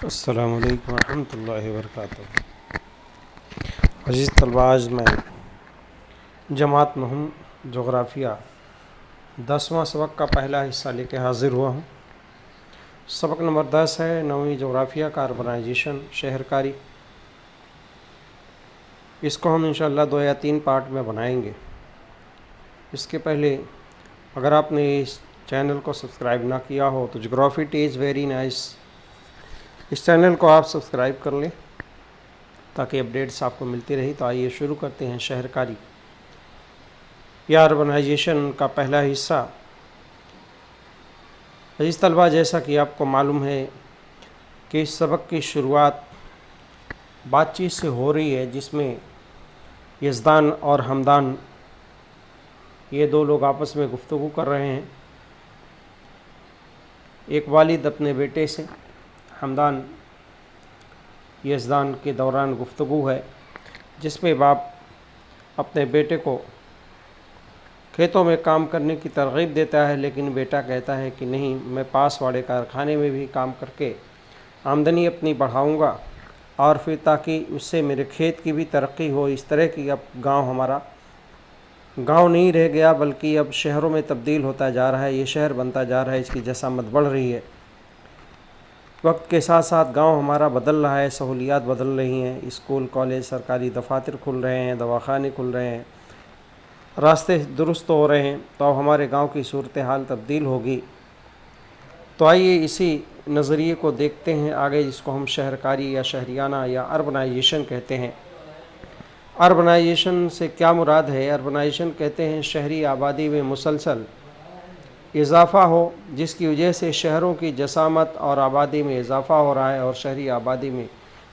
السلام علیکم ورحمۃ اللہ وبرکاتہ۔ عزیز طلباء، آج میں جماعت نہم جغرافیہ 10واں سبق کا پہلا حصہ لے کے حاضر ہوا ہوں۔ سبق نمبر 10 ہے 9ویں جغرافیہ کا اربنائزیشن، شہر کاری۔ اس کو ہم انشاءاللہ 2 یا 3 پارٹ میں بنائیں گے۔ اس کے پہلے اگر آپ نے اس چینل کو سبسکرائب نہ کیا ہو تو جغرافی ٹیز ویری نائس، اس چینل کو آپ سبسکرائب کر لیں تاکہ اپڈیٹس آپ کو ملتی رہی۔ تو آئیے شروع کرتے ہیں شہر کاری یا اربنائزیشن کا پہلا حصہ۔ عزیز طلباء، جیسا کہ آپ کو معلوم ہے کہ اس سبق کی شروعات بات چیت سے ہو رہی ہے، جس میں یزدان اور ہمدان یہ 2 لوگ آپس میں گفتگو کر رہے ہیں۔ ایک والد اپنے بیٹے سے، ہمدان یزدان کے دوران گفتگو ہے، جس میں باپ اپنے بیٹے کو کھیتوں میں کام کرنے کی ترغیب دیتا ہے، لیکن بیٹا کہتا ہے کہ نہیں، میں پاس والے کارخانے میں بھی کام کر کے آمدنی اپنی بڑھاؤں گا، اور پھر تاکہ اس سے میرے کھیت کی بھی ترقی ہو۔ اس طرح کی اب گاؤں ہمارا گاؤں نہیں رہ گیا، بلکہ اب شہروں میں تبدیل ہوتا جا رہا ہے، یہ شہر بنتا جا رہا ہے، اس کی جسامت بڑھ رہی ہے۔ وقت کے ساتھ ساتھ گاؤں ہمارا بدل رہا ہے، سہولیات بدل رہی ہیں، اسکول، کالج، سرکاری دفاتر کھل رہے ہیں، دواخانے کھل رہے ہیں، راستے درست ہو رہے ہیں، تو اب ہمارے گاؤں کی صورتحال تبدیل ہوگی۔ تو آئیے اسی نظریے کو دیکھتے ہیں آگے، جس کو ہم شہر کاری یا شہریانہ یا اربنائزیشن کہتے ہیں۔ اربنائزیشن سے کیا مراد ہے؟ اربنائزیشن کہتے ہیں شہری آبادی میں مسلسل اضافہ ہو، جس کی وجہ سے شہروں کی جسامت اور آبادی میں اضافہ ہو رہا ہے، اور شہری آبادی میں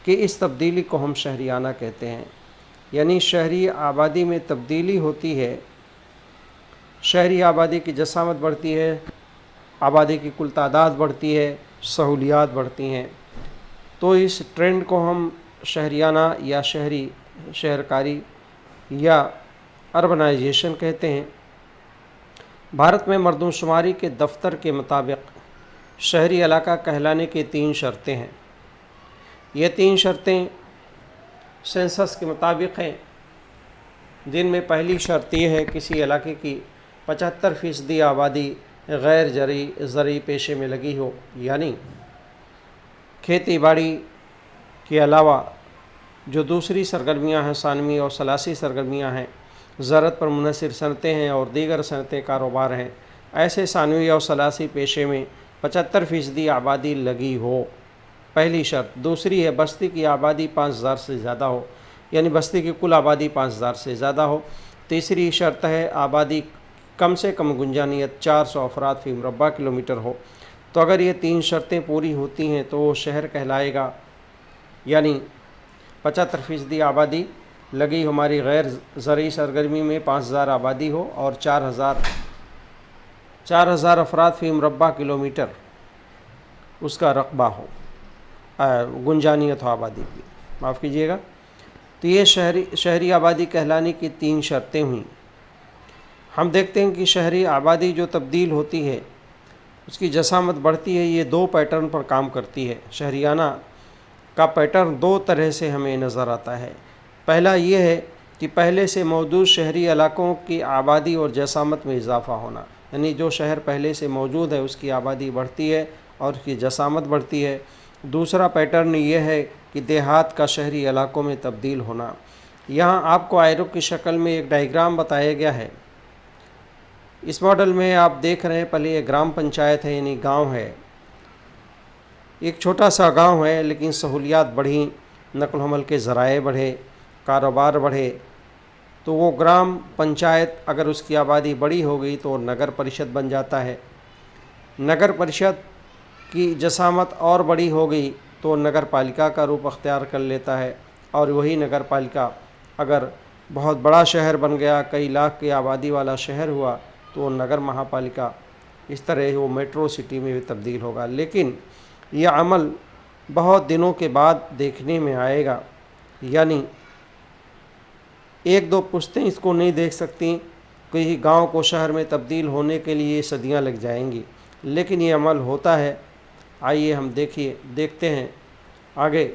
کہ اس تبدیلی کو ہم شہریانہ کہتے ہیں۔ یعنی شہری آبادی میں تبدیلی ہوتی ہے، شہری آبادی کی جسامت بڑھتی ہے، آبادی کی کل تعداد بڑھتی ہے، سہولیات بڑھتی ہیں۔ تو اس ٹرینڈ کو ہم شہریانہ یا شہر کاری یا اربنائزیشن کہتے ہیں۔ بھارت میں مردم شماری کے دفتر کے مطابق شہری علاقہ کہلانے کی 3 شرطیں ہیں۔ یہ 3 شرطیں سینسس کے مطابق ہیں، جن میں پہلی شرط یہ ہے کسی علاقے کی 75% آبادی غیر زرعی پیشے میں لگی ہو، یعنی کھیتی باڑی کے علاوہ جو دوسری سرگرمیاں ہیں، ثانوی اور ثلاثی سرگرمیاں ہیں، زراعت پر منحصر صنعتیں ہیں اور دیگر صنعتیں کاروبار ہیں، ایسے ثانوی اور ثلاثی پیشے میں 75% آبادی لگی ہو، پہلی شرط۔ دوسری ہے بستی کی آبادی 5000 سے زیادہ ہو، یعنی بستی کی کل آبادی 5000 سے زیادہ ہو۔ تیسری شرط ہے آبادی کم سے کم گنجانیت 400 افراد فی مربع کلومیٹر ہو۔ تو اگر یہ 3 شرطیں پوری ہوتی ہیں تو وہ شہر کہلائے گا، یعنی 75% آبادی لگی ہماری غیر زرعی سرگرمی میں، 5000 آبادی ہو، اور 4000 افراد فی مربع کلومیٹر اس کا رقبہ ہو، گنجانیت ہو آبادی کی، معاف کیجیے گا۔ تو یہ شہری آبادی کہلانے کی 3 شرطیں ہوئیں۔ ہم دیکھتے ہیں کہ شہری آبادی جو تبدیل ہوتی ہے، اس کی جسامت بڑھتی ہے، یہ 2 پیٹرن پر کام کرتی ہے۔ شہریانہ کا پیٹرن 2 طرح سے ہمیں نظر آتا ہے۔ پہلا یہ ہے کہ پہلے سے موجود شہری علاقوں کی آبادی اور جسامت میں اضافہ ہونا، یعنی جو شہر پہلے سے موجود ہے اس کی آبادی بڑھتی ہے اور اس کی جسامت بڑھتی ہے۔ دوسرا پیٹرن یہ ہے کہ دیہات کا شہری علاقوں میں تبدیل ہونا۔ یہاں آپ کو ایرو کی شکل میں ایک ڈائیگرام بتایا گیا ہے۔ اس ماڈل میں آپ دیکھ رہے ہیں، پہلے یہ گرام پنچایت ہے، یعنی گاؤں ہے، ایک چھوٹا سا گاؤں ہے، لیکن سہولیات بڑھیں، نقل و حمل کے ذرائع بڑھے، کاروبار بڑھے، تو وہ گرام پنچایت اگر اس کی آبادی بڑی ہو گئی تو نگر پریشد بن جاتا ہے۔ نگر پریشد کی جسامت اور بڑی ہو گئی تو نگر پالیکا کا روپ اختیار کر لیتا ہے، اور وہی نگر پالیکا اگر بہت بڑا شہر بن گیا، کئی لاکھ کی آبادی والا شہر ہوا، تو نگر مہا پالیکا، اس طرح وہ میٹرو سٹی میں بھی تبدیل ہوگا۔ لیکن یہ عمل بہت دنوں کے بعد دیکھنے میں آئے گا، یعنی 1-2 پشتیں اس کو نہیں دیکھ سکتی، کسی گاؤں کو شہر میں تبدیل ہونے کے لیے صدیاں لگ جائیں گی، لیکن یہ عمل ہوتا ہے۔ آئیے ہم دیکھتے ہیں آگے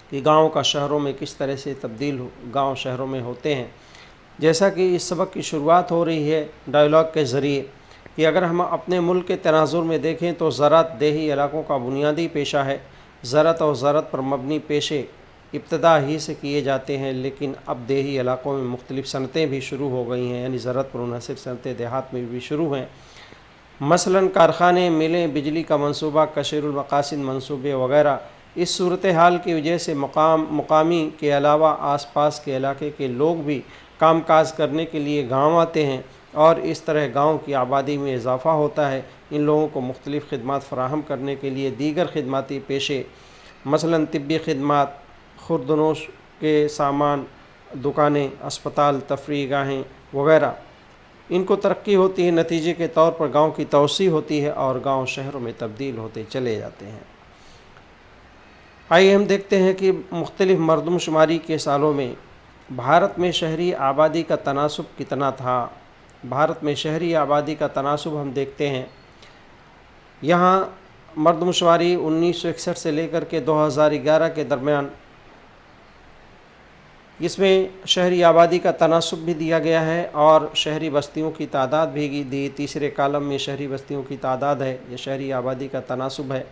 کہ گاؤں کا شہروں میں کس طرح سے تبدیل گاؤں شہروں میں ہوتے ہیں۔ جیسا کہ اس سبق کی شروعات ہو رہی ہے ڈائیلاگ کے ذریعے کہ اگر ہم اپنے ملک کے تناظر میں دیکھیں تو زراعت دیہی علاقوں کا بنیادی پیشہ ہے۔ زراعت اور زراعت پر مبنی پیشے ابتدا ہی سے کیے جاتے ہیں، لیکن اب دیہی علاقوں میں مختلف صنعتیں بھی شروع ہو گئی ہیں، یعنی زراعت پر منحصر صنعتیں دیہات میں بھی شروع ہیں۔ مثلاً کارخانے، ملیں، بجلی کا منصوبہ، کثیر المقاصد منصوبے وغیرہ۔ اس صورتحال کی وجہ سے مقامی کے علاوہ آس پاس کے علاقے کے لوگ بھی کام کاج کرنے کے لیے گاؤں آتے ہیں، اور اس طرح گاؤں کی آبادی میں اضافہ ہوتا ہے۔ ان لوگوں کو مختلف خدمات فراہم کرنے کے لیے دیگر خدماتی پیشے، مثلاً طبی خدمات، خوردنوش کے سامان، دکانیں، اسپتال، تفریح گاہیں وغیرہ، ان کو ترقی ہوتی ہے۔ نتیجے کے طور پر گاؤں کی توسیع ہوتی ہے اور گاؤں شہروں میں تبدیل ہوتے چلے جاتے ہیں۔ آئیے ہم دیکھتے ہیں کہ مختلف مردم شماری کے سالوں میں بھارت میں شہری آبادی کا تناسب کتنا تھا۔ بھارت میں شہری آبادی کا تناسب ہم دیکھتے ہیں۔ یہاں مردم شماری 1961 سے لے کر کے 2011 کے درمیان اس میں شہری آبادی کا تناسب بھی دیا گیا ہے اور شہری بستیوں کی تعداد بھی دی۔ تیسرے کالم میں شہری بستیوں کی تعداد ہے، یہ شہری آبادی کا تناسب ہے۔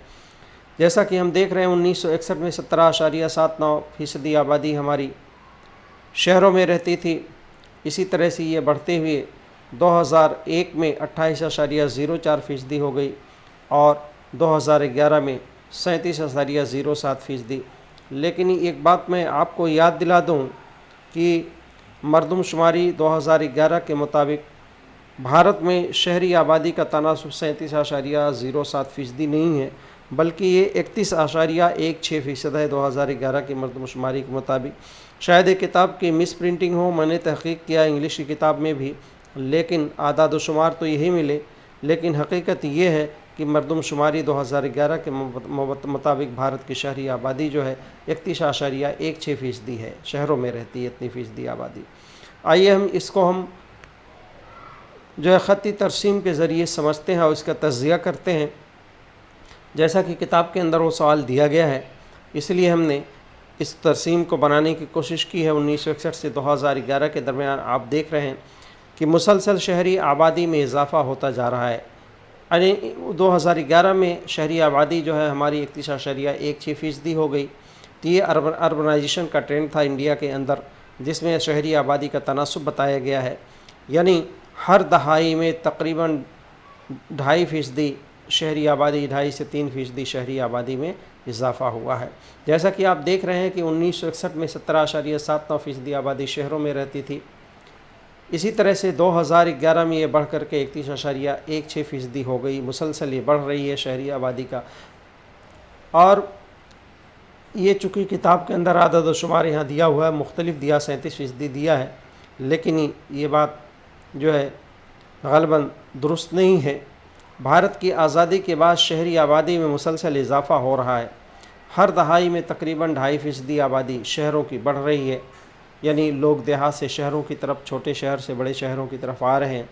جیسا کہ ہم دیکھ رہے ہیں 1961 میں 17.79% آبادی ہماری شہروں میں رہتی تھی۔ اسی طرح سے یہ بڑھتے ہوئے 2001 میں 28.04% ہو گئی اور 2011 میں 37.07%۔ لیکن ایک بات میں آپ کو یاد دلا دوں کہ مردم شماری 2011 کے مطابق بھارت میں شہری آبادی کا تناسب 37.07% نہیں ہے، بلکہ یہ 31.16% ہے 2011 کی مردم شماری کے مطابق۔ شاید ایک کتاب کی مس پرنٹنگ ہو، میں نے تحقیق کیا انگلش کی کتاب میں بھی، لیکن اعداد و شمار تو یہی ملے، لیکن حقیقت یہ ہے کہ مردم شماری 2011 کے مطابق بھارت کی شہری آبادی جو ہے 31.16% ہے، شہروں میں رہتی ہے اتنی فیصدی آبادی۔ آئیے ہم اس کو ہم جو ہے خطی ترسیم کے ذریعے سمجھتے ہیں اور اس کا تجزیہ کرتے ہیں۔ جیسا کہ کتاب کے اندر وہ سوال دیا گیا ہے، اس لیے ہم نے اس ترسیم کو بنانے کی کوشش کی ہے۔ 1961 سے 2011 کے درمیان آپ دیکھ رہے ہیں کہ مسلسل شہری آبادی میں اضافہ ہوتا جا رہا ہے۔ یعنی 2011 میں شہری آبادی جو ہے ہماری 31.16% ہو گئی۔ تو یہ اربنائزیشن کا ٹرینڈ تھا انڈیا کے اندر، جس میں شہری آبادی کا تناسب بتایا گیا ہے، یعنی ہر دہائی میں تقریباً 2.5% شہری آبادی، 2.5 سے 3% شہری آبادی میں اضافہ ہوا ہے۔ جیسا کہ آپ دیکھ رہے ہیں کہ 1961 میں 17.79% آبادی شہروں میں رہتی تھی۔ اسی طرح سے 2011 میں یہ بڑھ کر کے 31.16% ہو گئی۔ مسلسل یہ بڑھ رہی ہے شہری آبادی کا، اور یہ چونکہ کتاب کے اندر عدد و شمار یہاں دیا ہوا ہے، مختلف دیا، 37% دیا ہے، لیکن یہ بات جو ہے غالباً درست نہیں ہے۔ بھارت کی آزادی کے بعد شہری آبادی میں مسلسل اضافہ ہو رہا ہے۔ ہر دہائی میں تقریباً 2.5% آبادی شہروں کی بڑھ رہی ہے، یعنی لوگ دیہات سے شہروں کی طرف، چھوٹے شہر سے بڑے شہروں کی طرف آ رہے ہیں۔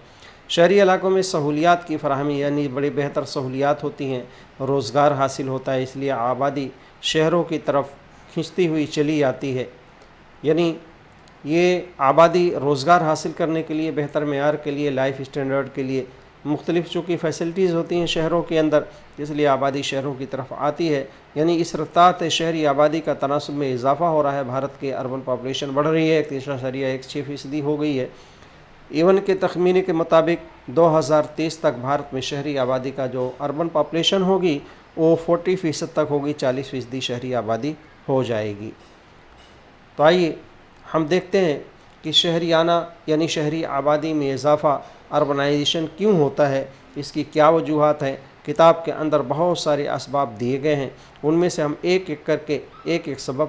شہری علاقوں میں سہولیات کی فراہمی، یعنی بڑی بہتر سہولیات ہوتی ہیں، روزگار حاصل ہوتا ہے، اس لیے آبادی شہروں کی طرف کھنچتی ہوئی چلی آتی ہے۔ یعنی یہ آبادی روزگار حاصل کرنے کے لیے، بہتر معیار کے لیے، لائف اسٹینڈرڈ کے لیے مختلف چونکہ فیسلٹیز ہوتی ہیں شہروں کے اندر، اس لیے آبادی شہروں کی طرف آتی ہے۔ یعنی اس رفتار سے شہری آبادی کا تناسب میں اضافہ ہو رہا ہے۔ بھارت کے اربن پاپولیشن بڑھ رہی ہے، 31.16% ہو گئی ہے۔ ایون کے تخمینے کے مطابق 2030 تک بھارت میں شہری آبادی کا جو اربن پاپولیشن ہوگی وہ 40% تک ہوگی، 40% شہری آبادی ہو جائے گی۔ تو آئیے ہم دیکھتے ہیں کہ شہریانہ یعنی شہری آبادی میں اضافہ، اربنائزیشن کیوں ہوتا ہے، اس کی کیا وجوہات ہیں۔ کتاب کے اندر بہت سارے اسباب دیے گئے ہیں، ان میں سے ہم ایک ایک کر کے ایک سبب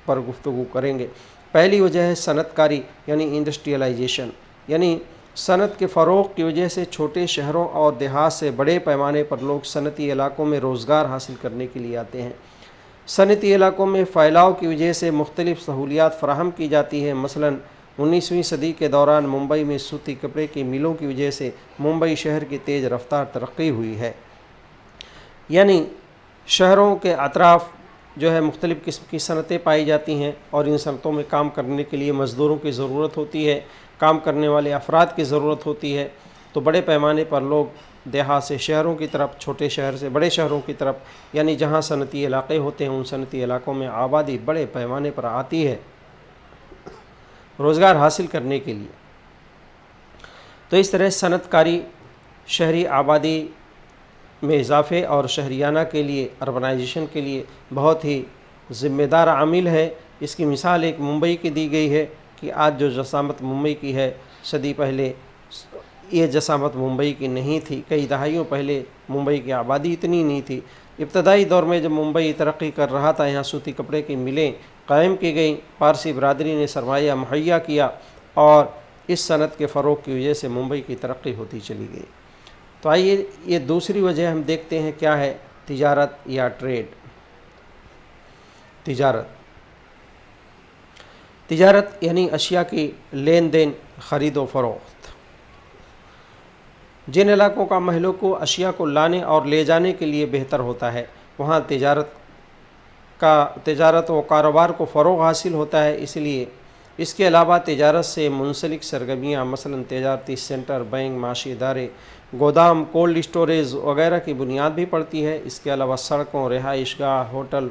پر گفتگو کریں گے۔ پہلی وجہ ہے صنعت کاری یعنی انڈسٹریلائزیشن، یعنی صنعت کے فروغ کی وجہ سے چھوٹے شہروں اور دیہات سے بڑے پیمانے پر لوگ صنعتی علاقوں میں روزگار حاصل کرنے کے لیے آتے ہیں۔ صنعتی علاقوں میں پھیلاؤ کی وجہ سے مختلف سہولیات فراہم کی جاتی ہیں۔ مثلاً 19ویں صدی کے دوران ممبئی میں سوتی کپڑے کی ملوں کی وجہ سے ممبئی شہر کی تیز رفتار ترقی ہوئی ہے۔ یعنی شہروں کے اطراف جو ہے مختلف قسم کی صنعتیں پائی جاتی ہیں، اور ان صنعتوں میں کام کرنے کے لیے مزدوروں کی ضرورت ہوتی ہے، کام کرنے والے افراد کی ضرورت ہوتی ہے، تو بڑے پیمانے پر لوگ دیہات سے شہروں کی طرف، چھوٹے شہر سے بڑے شہروں کی طرف، یعنی جہاں صنعتی علاقے ہوتے ہیں ان صنعتی علاقوں میں آبادی بڑے پیمانے پر آتی ہے روزگار حاصل کرنے کے لیے۔ تو اس طرح صنعت کاری شہری آبادی میں اضافے اور شہریانہ کے لیے، اربنائزیشن کے لیے بہت ہی ذمہ دار عامل ہے۔ اس کی مثال ایک ممبئی کی دی گئی ہے کہ آج جو جسامت ممبئی کی ہے، صدی پہلے یہ جسامت ممبئی کی نہیں تھی۔ کئی دہائیوں پہلے ممبئی کی آبادی اتنی نہیں تھی۔ ابتدائی دور میں جب ممبئی ترقی کر رہا تھا، یہاں سوتی کپڑے کی ملیں قائم کی گئیں، پارسی برادری نے سرمایہ مہیا کیا، اور اس صنعت کے فروغ کی وجہ سے ممبئی کی ترقی ہوتی چلی گئی۔ تو آئیے یہ دوسری وجہ ہم دیکھتے ہیں کیا ہے، تجارت یا ٹریڈ۔ تجارت یعنی اشیاء کی لین دین، خرید و فروخت۔ جن علاقوں کا محلوں کو اشیاء کو لانے اور لے جانے کے لیے بہتر ہوتا ہے، وہاں تجارت و کاروبار کو فروغ حاصل ہوتا ہے۔ اس لیے اس کے علاوہ تجارت سے منسلک سرگرمیاں، مثلا تجارتی سینٹر، بینک، معاشی ادارے، گودام، کولڈ اسٹوریج وغیرہ کی بنیاد بھی پڑتی ہے۔ اس کے علاوہ سڑکوں، رہائش گاہ، ہوٹل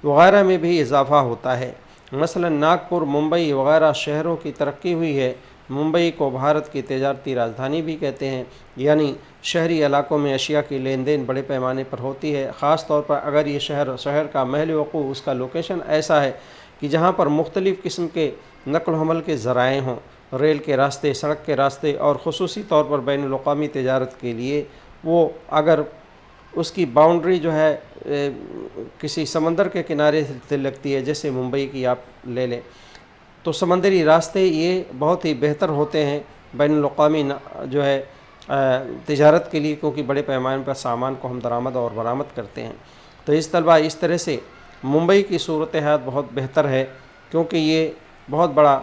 وغیرہ میں بھی اضافہ ہوتا ہے۔ مثلا ناگپور، ممبئی وغیرہ شہروں کی ترقی ہوئی ہے۔ ممبئی کو بھارت کی تجارتی راجدھانی بھی کہتے ہیں، یعنی شہری علاقوں میں اشیاء کی لین دین بڑے پیمانے پر ہوتی ہے، خاص طور پر اگر یہ شہر کا محل وقوع، اس کا لوکیشن ایسا ہے کہ جہاں پر مختلف قسم کے نقل و حمل کے ذرائع ہوں، ریل کے راستے، سڑک کے راستے، اور خصوصی طور پر بین الاقوامی تجارت کے لیے وہ اگر اس کی باؤنڈری جو ہے کسی سمندر کے کنارے سے لگتی ہے، جیسے ممبئی کی آپ لے لیں، تو سمندری راستے یہ بہت ہی بہتر ہوتے ہیں بین الاقوامی جو ہے تجارت کے لیے، کیونکہ بڑے پیمانے پر سامان کو ہم درآمد اور برآمد کرتے ہیں۔ تو اس طرح سے ممبئی کی صورتحال بہت بہتر ہے، کیونکہ یہ بہت بڑا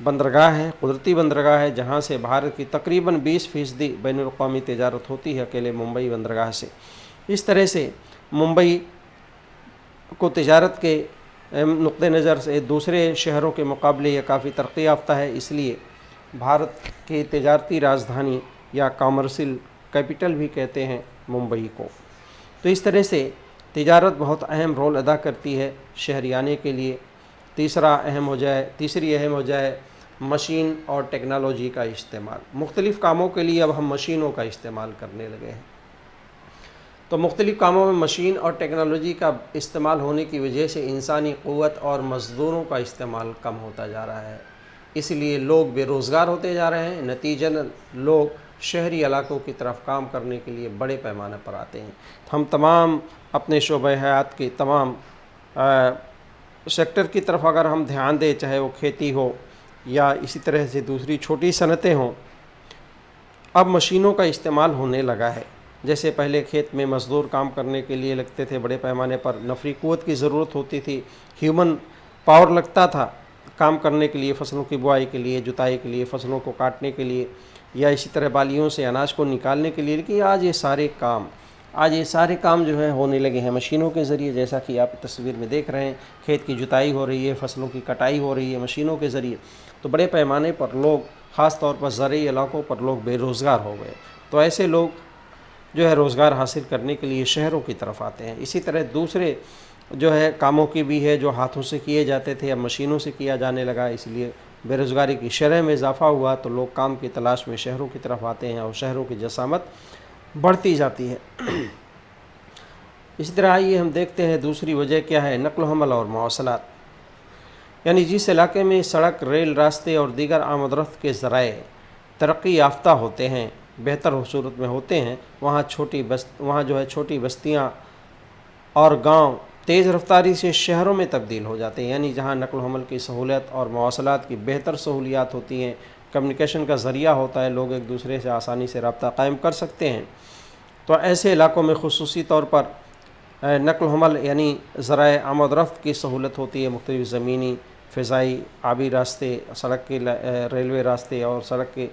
بندرگاہ ہے، قدرتی بندرگاہ ہے، جہاں سے بھارت کی تقریباً 20% بین الاقوامی تجارت ہوتی ہے اکیلے ممبئی بندرگاہ سے۔ اس طرح سے ممبئی کو تجارت کے نقطہ نظر سے دوسرے شہروں کے مقابلے یہ کافی ترقی یافتہ ہے، اس لیے بھارت کی تجارتی راجدھانی یا کامرشل کیپٹل بھی کہتے ہیں ممبئی کو۔ تو اس طرح سے تجارت بہت اہم رول ادا کرتی ہے شہریانے کے لیے۔ تیسری اہم وجہ ہے مشین اور ٹیکنالوجی کا استعمال۔ مختلف کاموں کے لیے اب ہم مشینوں کا استعمال کرنے لگے ہیں، تو مختلف کاموں میں مشین اور ٹیکنالوجی کا استعمال ہونے کی وجہ سے انسانی قوت اور مزدوروں کا استعمال کم ہوتا جا رہا ہے، اس لیے لوگ بے روزگار ہوتے جا رہے ہیں۔ نتیجتاً لوگ شہری علاقوں کی طرف کام کرنے کے لیے بڑے پیمانے پر آتے ہیں۔ ہم تمام اپنے شعبہ حیات کے تمام سیکٹر کی طرف اگر ہم دھیان دیں، چاہے وہ کھیتی ہو یا اسی طرح سے دوسری چھوٹی صنعتیں ہوں، اب مشینوں کا استعمال ہونے لگا ہے۔ جیسے پہلے کھیت میں مزدور کام کرنے کے لیے لگتے تھے، بڑے پیمانے پر نفری قوت کی ضرورت ہوتی تھی، ہیومن پاور لگتا تھا کام کرنے کے لیے، فصلوں کی بوائی کے لیے، جتائی کے لیے، فصلوں کو کاٹنے کے لیے، یا اسی طرح بالیوں سے اناج کو نکالنے کے لیے۔ لیکن آج یہ سارے کام جو ہیں ہونے لگے ہیں مشینوں کے ذریعے، جیسا کہ آپ تصویر میں دیکھ رہے ہیں، کھیت کی جتائی ہو رہی ہے، فصلوں کی کٹائی ہو رہی ہے مشینوں کے ذریعے۔ تو بڑے پیمانے پر لوگ، خاص طور پر زرعی علاقوں پر لوگ بے روزگار ہو گئے، تو ایسے لوگ جو ہے روزگار حاصل کرنے کے لیے شہروں کی طرف آتے ہیں۔ اسی طرح دوسرے جو ہے کاموں کی بھی ہے جو ہاتھوں سے کیے جاتے تھے، اب مشینوں سے کیا جانے لگا، اس لیے بے روزگاری کی شرح میں اضافہ ہوا، تو لوگ کام کی تلاش میں شہروں کی طرف آتے ہیں اور شہروں کی جسامت بڑھتی جاتی ہے۔ اسی طرح آئیے ہم دیکھتے ہیں دوسری وجہ کیا ہے، نقل و حمل اور مواصلات۔ یعنی جس علاقے میں سڑک، ریل راستے اور دیگر آمد و رفت کے ذرائع ترقی یافتہ ہوتے ہیں، بہتر صورت میں ہوتے ہیں، وہاں جو ہے چھوٹی بستیاں اور گاؤں تیز رفتاری سے شہروں میں تبدیل ہو جاتے ہیں۔ یعنی جہاں نقل و حمل کی سہولت اور مواصلات کی بہتر سہولیات ہوتی ہیں، کمیونیکیشن کا ذریعہ ہوتا ہے، لوگ ایک دوسرے سے آسانی سے رابطہ قائم کر سکتے ہیں، تو ایسے علاقوں میں خصوصی طور پر نقل و حمل یعنی ذرائع آمد و رفت کی سہولت ہوتی ہے، مختلف زمینی، فضائی، آبی راستے، سڑک کے ریلوے راستے اور سڑک کے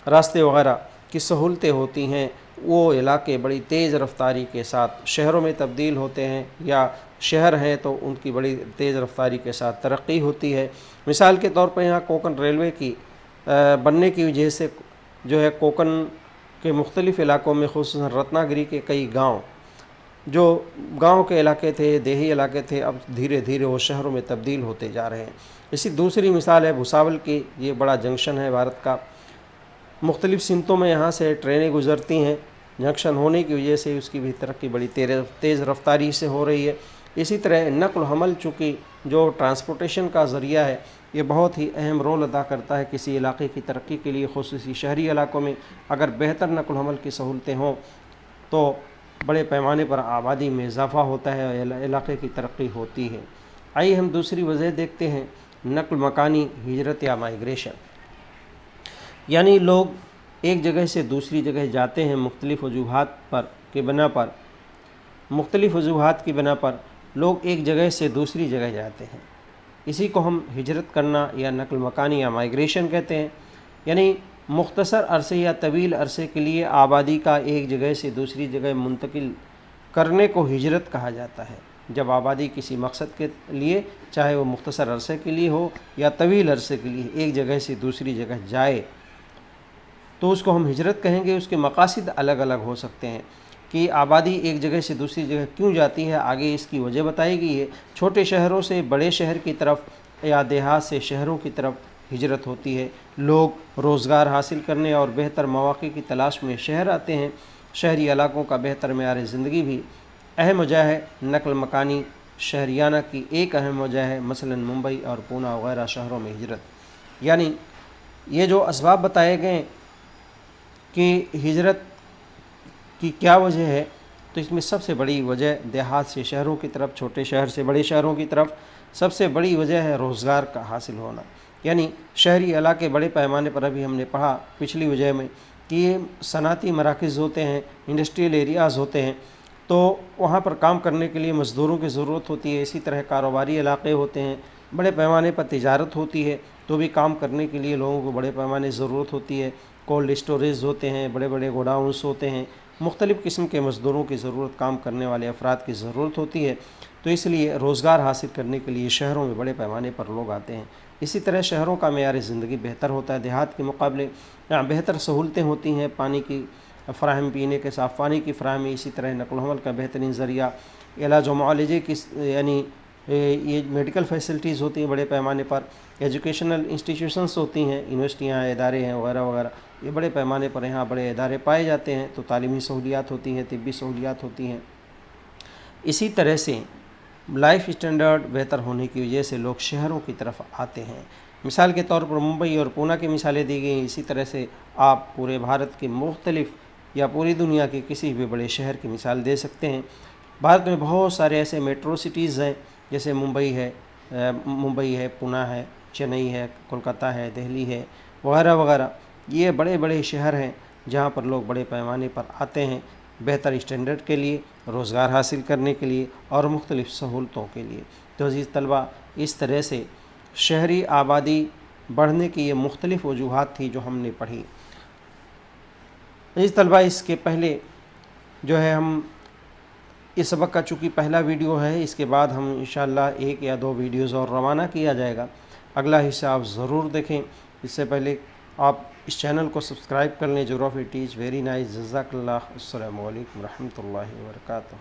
راستے وغیرہ کی سہولتیں ہوتی ہیں، وہ علاقے بڑی تیز رفتاری کے ساتھ شہروں میں تبدیل ہوتے ہیں، یا شہر ہیں تو ان کی بڑی تیز رفتاری کے ساتھ ترقی ہوتی ہے۔ مثال کے طور پر یہاں کوکن ریلوے کی بننے کی وجہ سے جو ہے کوکن کے مختلف علاقوں میں خصوصاً رتنا گری کے کئی گاؤں جو گاؤں کے علاقے تھے، دیہی علاقے تھے، اب دھیرے دھیرے وہ شہروں میں تبدیل ہوتے جا رہے ہیں۔ اسی دوسری مثال ہے بھساول کی، یہ بڑا جنکشن ہے بھارت کا، مختلف سمتوں میں یہاں سے ٹرینیں گزرتی ہیں، جنکشن ہونے کی وجہ سے اس کی بھی ترقی بڑی تیز رفتاری سے ہو رہی ہے۔ اسی طرح نقل و حمل چونکہ جو ٹرانسپورٹیشن کا ذریعہ ہے یہ بہت ہی اہم رول ادا کرتا ہے کسی علاقے کی ترقی کے لیے، خصوصی شہری علاقوں میں اگر بہتر نقل و حمل کی سہولتیں ہوں تو بڑے پیمانے پر آبادی میں اضافہ ہوتا ہے اور علاقے کی ترقی ہوتی ہے۔ آئیے ہم دوسری وجہ دیکھتے ہیں، نقل مکانی ہجرت یا مائیگریشن، یعنی لوگ ایک جگہ سے دوسری جگہ جاتے ہیں مختلف وجوہات کی بنا پر لوگ ایک جگہ سے دوسری جگہ جاتے ہیں، اسی کو ہم ہجرت کرنا یا نقل مکانی یا مائیگریشن کہتے ہیں۔ یعنی مختصر عرصے یا طویل عرصے کے لیے آبادی کا ایک جگہ سے دوسری جگہ منتقل کرنے کو ہجرت کہا جاتا ہے۔ جب آبادی کسی مقصد کے لیے، چاہے وہ مختصر عرصے کے لیے ہو یا طویل عرصے کے لیے، ایک جگہ سے دوسری جگہ جائے تو اس کو ہم ہجرت کہیں گے۔ اس کے مقاصد الگ الگ ہو سکتے ہیں کہ آبادی ایک جگہ سے دوسری جگہ کیوں جاتی ہے، آگے اس کی وجہ بتائی گئی ہے۔ چھوٹے شہروں سے بڑے شہر کی طرف یا دیہات سے شہروں کی طرف ہجرت ہوتی ہے۔ لوگ روزگار حاصل کرنے اور بہتر مواقع کی تلاش میں شہر آتے ہیں۔ شہری علاقوں کا بہتر معیار زندگی بھی اہم وجہ ہے۔ نقل مکانی شہریانہ کی ایک اہم وجہ ہے، مثلا ممبئی اور پونا وغیرہ شہروں میں ہجرت۔ یعنی یہ جو اسباب بتائے گئے کہ ہجرت کی کیا وجہ ہے، تو اس میں سب سے بڑی وجہ دیہات سے شہروں کی طرف، چھوٹے شہر سے بڑے شہروں کی طرف سب سے بڑی وجہ ہے روزگار کا حاصل ہونا۔ یعنی شہری علاقے بڑے پیمانے پر، ابھی ہم نے پڑھا پچھلی وجہ میں کہ یہ صنعتی مراکز ہوتے ہیں، انڈسٹریل ایریاز ہوتے ہیں، تو وہاں پر کام کرنے کے لیے مزدوروں کی ضرورت ہوتی ہے۔ اسی طرح کاروباری علاقے ہوتے ہیں، بڑے پیمانے پر تجارت ہوتی ہے، تو بھی کام کرنے کے لیے لوگوں کو بڑے پیمانے ضرورت ہوتی ہے۔ کولڈ اسٹوریج ہوتے ہیں، بڑے بڑے گوڈاؤنس ہوتے ہیں، مختلف قسم کے مزدوروں کی ضرورت، کام کرنے والے افراد کی ضرورت ہوتی ہے، تو اس لیے روزگار حاصل کرنے کے لیے شہروں میں بڑے پیمانے پر لوگ آتے ہیں۔ اسی طرح شہروں کا معیار زندگی بہتر ہوتا ہے، دیہات کے مقابلے یہاں بہتر سہولتیں ہوتی ہیں، پانی کی فراہم، پینے کے صاف پانی کی فراہمی، اسی طرح نقل و حمل کا بہترین ذریعہ، علاج و معالجے کی یعنی یہ میڈیکل فیسلٹیز ہوتی ہیں بڑے پیمانے پر، ایجوکیشنل انسٹیٹیوشنس ہوتی ہیں، یونیورسٹیاں، ادارے ہیں وغیرہ وغیرہ، یہ بڑے پیمانے پر یہاں بڑے ادارے پائے جاتے ہیں، تو تعلیمی سہولیات ہوتی ہیں، طبی سہولیات ہوتی ہیں۔ اسی طرح سے لائف اسٹینڈرڈ بہتر ہونے کی وجہ سے لوگ شہروں کی طرف آتے ہیں۔ مثال کے طور پر ممبئی اور پونا کی مثالیں دی گئی ہیں، اسی طرح سے آپ پورے بھارت کے مختلف یا پوری دنیا کے کسی بھی بڑے شہر کی مثال دے سکتے ہیں۔ بھارت میں بہت سارے ایسے میٹرو سٹیز ہیں، جیسے ممبئی ہے، پونا ہے، چنئی ہے، کولکاتہ ہے، دہلی ہے وغیرہ وغیرہ۔ یہ بڑے بڑے شہر ہیں جہاں پر لوگ بڑے پیمانے پر آتے ہیں بہتر اسٹینڈرڈ کے لیے، روزگار حاصل کرنے کے لیے اور مختلف سہولتوں کے لیے۔ تو عزیز طلبہ، اس طرح سے شہری آبادی بڑھنے کی یہ مختلف وجوہات تھی جو ہم نے پڑھی۔ عزیز طلبہ، اس کے پہلے جو ہے ہم اس سبق کا چونکہ پہلا ویڈیو ہے، اس کے بعد ہم انشاءاللہ ایک یا دو ویڈیوز اور روانہ کیا جائے گا، اگلا حصہ آپ ضرور دیکھیں۔ اس سے پہلے آپ اس چینل کو سبسکرائب کر لیں، جغرافی ٹیچ ویری نائس۔ جزاک اللہ۔ السلام علیکم ورحمۃ اللہ وبرکاتہ۔